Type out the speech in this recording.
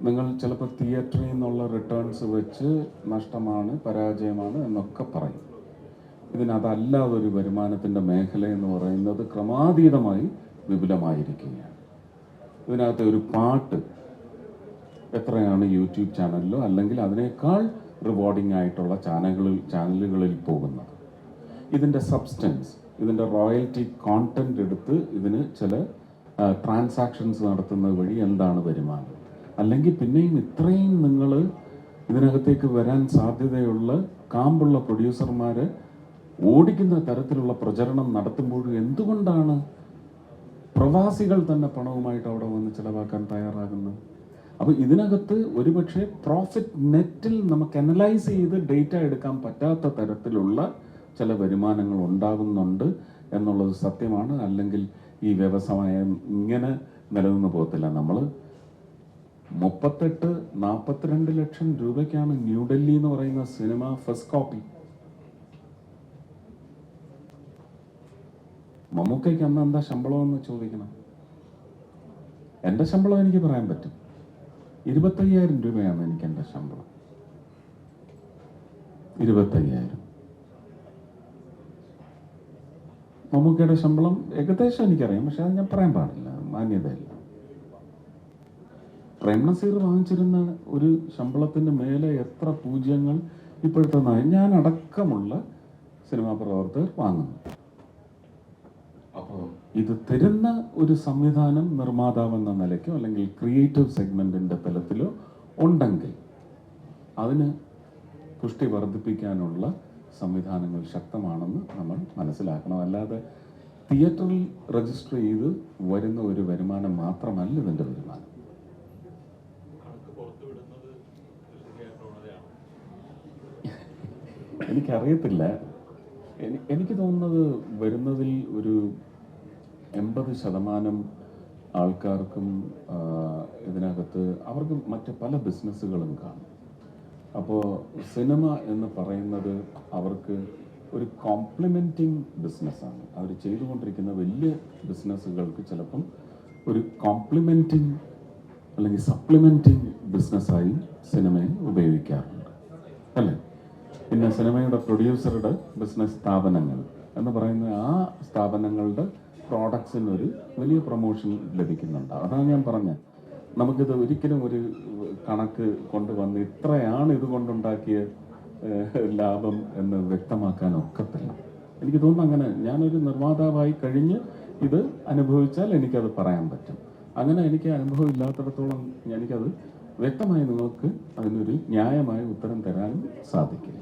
നിങ്ങൾ ചിലപ്പോൾ തിയേറ്ററിൽ നിന്നുള്ള റിട്ടേൺസ് വെച്ച് നഷ്ടമാണ്, പരാജയമാണ് എന്നൊക്കെ പറയും. ഇതിനതല്ലാതൊരു വരുമാനത്തിൻ്റെ മേഖല എന്ന് പറയുന്നത് ക്രമാതീതമായി വിപുലമായിരിക്കുകയാണ്. ഇതിനകത്ത് ഒരു പാട്ട് എത്രയാണ് യൂട്യൂബ് ചാനലിലോ അല്ലെങ്കിൽ അതിനേക്കാൾ റിവാർഡിംഗ് ആയിട്ടുള്ള ചാനലുകളിൽ പോകുന്നത്. ഇതിൻ്റെ സബ്സ്റ്റൻസ്, ഇതിൻ്റെ റോയൽറ്റി കോണ്ടന്റ് എടുത്ത് ഇതിന് ചില ട്രാൻസാക്ഷൻസ് നടത്തുന്നത് വഴി എന്താണ് വരുമാനം, അല്ലെങ്കിൽ പിന്നെയും ഇത്രയും നിങ്ങൾ ഇതിനകത്തേക്ക് വരാൻ സാധ്യതയുള്ള കാമ്പുള്ള പ്രൊഡ്യൂസർമാർ ഓടിക്കുന്ന തരത്തിലുള്ള പ്രചരണം നടത്തുമ്പോഴും എന്തുകൊണ്ടാണ് പ്രവാസികൾ തന്നെ പണവുമായിട്ട് അവിടെ വന്ന് ചിലവാക്കാൻ തയ്യാറാകുന്നത്? അപ്പോൾ ഇതിനകത്ത് ഒരുപക്ഷെ പ്രോഫിറ്റ് നെറ്റിൽ നമുക്ക് അനലൈസ് ചെയ്ത് ഡേറ്റ എടുക്കാൻ പറ്റാത്ത തരത്തിലുള്ള ചില വരുമാനങ്ങൾ ഉണ്ടാകുന്നുണ്ട് എന്നുള്ളത് സത്യമാണ്. അല്ലെങ്കിൽ ഈ വ്യവസായം ഇങ്ങനെ നിലനിന്ന് പോകത്തില്ല. നമ്മൾ 38-42 ലക്ഷം രൂപയ്ക്കാണ് ന്യൂഡൽഹി എന്ന് പറയുന്ന സിനിമ ഫസ്റ്റ് കോപ്പി. മമ്മൂക്കയ്ക്ക് അന്ന് എന്താ ശമ്പളം എന്ന് ചോദിക്കണം. എൻ്റെ ശമ്പളം എനിക്ക് പറയാൻ പറ്റും. 25,000 രൂപയാണ് എനിക്ക് എൻ്റെ ശമ്പളം. 25,000. മമ്മൂക്കയുടെ ശമ്പളം ഏകദേശം എനിക്കറിയാം, പക്ഷെ അത് ഞാൻ പറയാൻ പാടില്ല, മാന്യതയില്ല. പ്രേം നസീർ വാങ്ങിച്ചിരുന്ന ഒരു ശമ്പളത്തിൻ്റെ മേലെ എത്ര പൂജ്യങ്ങൾ ഇപ്പോഴത്തെ ഞാൻ അടക്കമുള്ള സിനിമാ പ്രവർത്തകർ വാങ്ങുന്നു. അപ്പോൾ ഇത് തരുന്ന ഒരു സംവിധാനം നിർമ്മാതാവെന്ന നിലയ്ക്കോ അല്ലെങ്കിൽ ക്രിയേറ്റീവ് സെഗ്മെന്റിന്റെ തലത്തിലോ ഉണ്ടെങ്കിൽ അതിന് പുഷ്ടി വർദ്ധിപ്പിക്കാനുള്ള സംവിധാനങ്ങൾ ശക്തമാണെന്ന് നമ്മൾ മനസ്സിലാക്കണം. അല്ലാതെ തിയേറ്ററിൽ രജിസ്റ്റർ ചെയ്ത് വരുന്ന ഒരു വരുമാനം മാത്രമല്ല ഇതിൻ്റെ വരുമാനം. എനിക്കറിയത്തില്ല. എനിക്ക് തോന്നുന്നത് വരുന്നതിൽ ഒരു 80% ആൾക്കാർക്കും ഇതിനകത്ത് അവർക്ക് മറ്റ് പല ബിസിനസ്സുകളും കാണും. അപ്പോൾ സിനിമ എന്ന് പറയുന്നത് അവർക്ക് ഒരു കോംപ്ലിമെൻറ്റിങ് ബിസിനസ്സാണ്. അവർ ചെയ്തുകൊണ്ടിരിക്കുന്ന വലിയ ബിസിനസ്സുകൾക്ക് ചിലപ്പം ഒരു കോംപ്ലിമെൻറ്റിങ് അല്ലെങ്കിൽ സപ്ലിമെൻറ്റിങ് ബിസിനസ്സായി സിനിമയെ ഉപയോഗിക്കാറുണ്ട്, അല്ലേ? പിന്നെ സിനിമയുടെ പ്രൊഡ്യൂസറുടെ ബിസിനസ് സ്ഥാപനങ്ങൾ എന്ന് പറയുന്ന ആ സ്ഥാപനങ്ങളുടെ പ്രോഡക്ട്സിനൊരു വലിയ പ്രൊമോഷൻ ലഭിക്കുന്നുണ്ട്. അതാണ് ഞാൻ പറഞ്ഞത്. നമുക്കിത് ഒരിക്കലും ഒരു കണക്ക് കൊണ്ടുവന്ന് ഇത്രയാണ് ഇതുകൊണ്ടുണ്ടാക്കിയ ലാഭം എന്ന് വ്യക്തമാക്കാൻ ഒക്കത്തില്ല. എനിക്ക് തോന്നുന്നു അങ്ങനെ ഞാനൊരു നിർമ്മാതാവായി കഴിഞ്ഞ് ഇത് അനുഭവിച്ചാൽ എനിക്കത് പറയാൻ പറ്റും. അങ്ങനെ എനിക്ക് അനുഭവം ഇല്ലാത്തിടത്തോളം എനിക്കത് വ്യക്തമായി നിങ്ങൾക്ക് അതിനൊരു ന്യായമായ ഉത്തരം തരാനും സാധിക്കും.